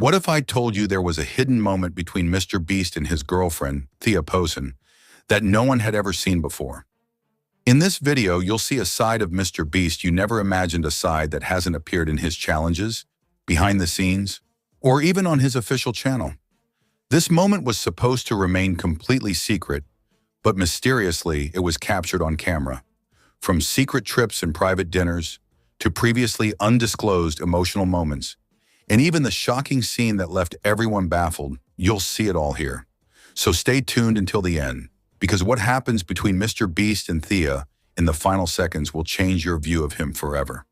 What if I told you there was a hidden moment between Mr. Beast and his girlfriend, Thea Posen, that no one had ever seen before? In this video, you'll see a side of Mr. Beast you never imagined, a side that hasn't appeared in his challenges, behind the scenes, or even on his official channel. This moment was supposed to remain completely secret, but mysteriously it was captured on camera. From secret trips and private dinners, to previously undisclosed emotional moments, and even the shocking scene that left everyone baffled, you'll see it all here. So stay tuned until the end, because what happens between Mr. Beast and Thea in the final seconds will change your view of him forever.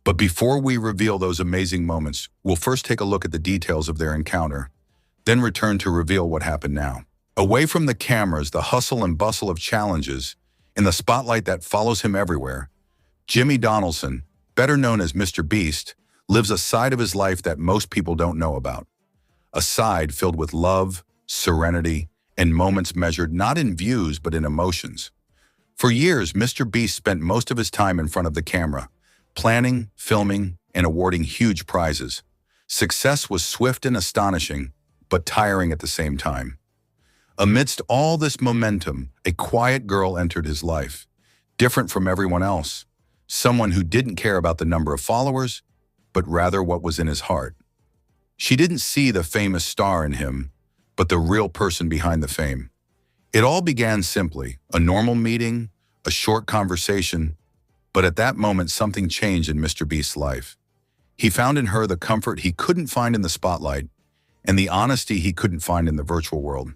But before we reveal those amazing moments, we'll first take a look at the details of their encounter, then return to reveal what happened now. Away from the cameras, the hustle and bustle of challenges, in the spotlight that follows him everywhere, Jimmy Donaldson, better known as Mr. Beast, lives a side of his life that most people don't know about. A side filled with love, serenity, and moments measured not in views but in emotions. For years, Mr. Beast spent most of his time in front of the camera, planning, filming, and awarding huge prizes. Success was swift and astonishing, but tiring at the same time. Amidst all this momentum, a quiet girl entered his life, different from everyone else, someone who didn't care about the number of followers, but rather what was in his heart. She didn't see the famous star in him, but the real person behind the fame. It all began simply, a normal meeting, a short conversation, but at that moment something changed in Mr. Beast's life. He found in her the comfort he couldn't find in the spotlight, and the honesty he couldn't find in the virtual world.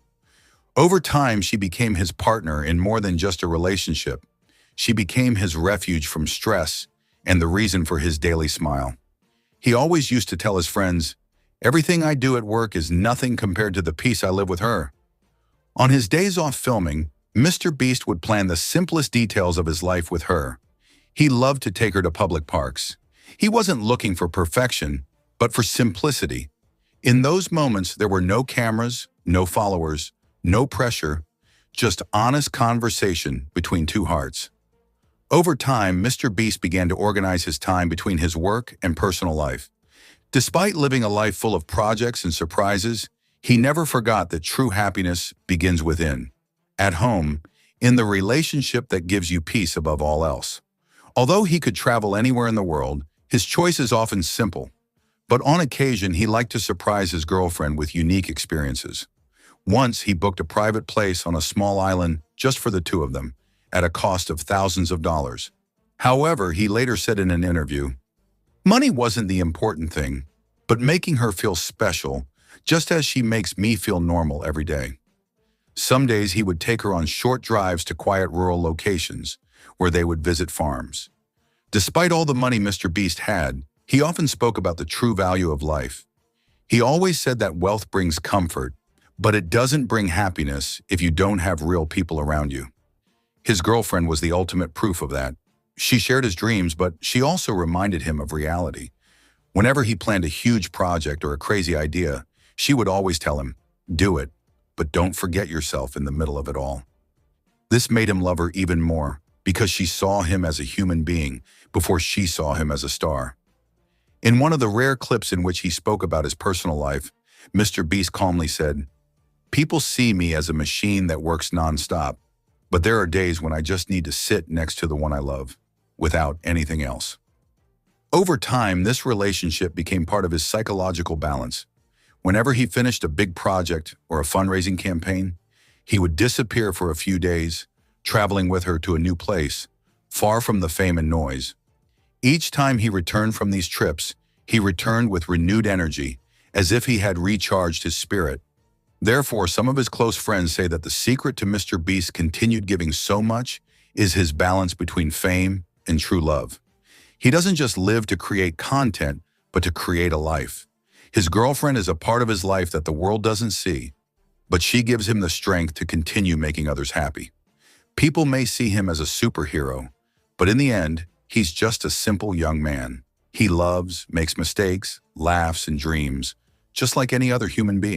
Over time, she became his partner in more than just a relationship. She became his refuge from stress and the reason for his daily smile. He always used to tell his friends, "Everything I do at work is nothing compared to the peace I live with her." On his days off filming, Mr. Beast would plan the simplest details of his life with her. He loved to take her to public parks. He wasn't looking for perfection, but for simplicity. In those moments, there were no cameras, no followers, no pressure, just honest conversation between two hearts. Over time, Mr. Beast began to organize his time between his work and personal life. Despite living a life full of projects and surprises, he never forgot that true happiness begins within, at home, in the relationship that gives you peace above all else. Although he could travel anywhere in the world, his choice is often simple. But on occasion, he liked to surprise his girlfriend with unique experiences. Once, he booked a private place on a small island just for the two of them, at a cost of thousands of dollars. However, he later said in an interview, "Money wasn't the important thing, but making her feel special, just as she makes me feel normal every day." Some days he would take her on short drives to quiet rural locations, where they would visit farms. Despite all the money Mr. Beast had, he often spoke about the true value of life. He always said that wealth brings comfort, but it doesn't bring happiness if you don't have real people around you. His girlfriend was the ultimate proof of that. She shared his dreams, but she also reminded him of reality. Whenever he planned a huge project or a crazy idea, she would always tell him, "Do it, but don't forget yourself in the middle of it all." This made him love her even more, because she saw him as a human being before she saw him as a star. In one of the rare clips in which he spoke about his personal life, Mr. Beast calmly said, "People see me as a machine that works nonstop, but there are days when I just need to sit next to the one I love, without anything else." Over time, this relationship became part of his psychological balance. Whenever he finished a big project or a fundraising campaign, he would disappear for a few days, traveling with her to a new place, far from the fame and noise. Each time he returned from these trips, he returned with renewed energy, as if he had recharged his spirit. Therefore, some of his close friends say that the secret to Mr. Beast's continued giving so much is his balance between fame and true love. He doesn't just live to create content, but to create a life. His girlfriend is a part of his life that the world doesn't see, but she gives him the strength to continue making others happy. People may see him as a superhero, but in the end, he's just a simple young man. He loves, makes mistakes, laughs, and dreams, just like any other human being.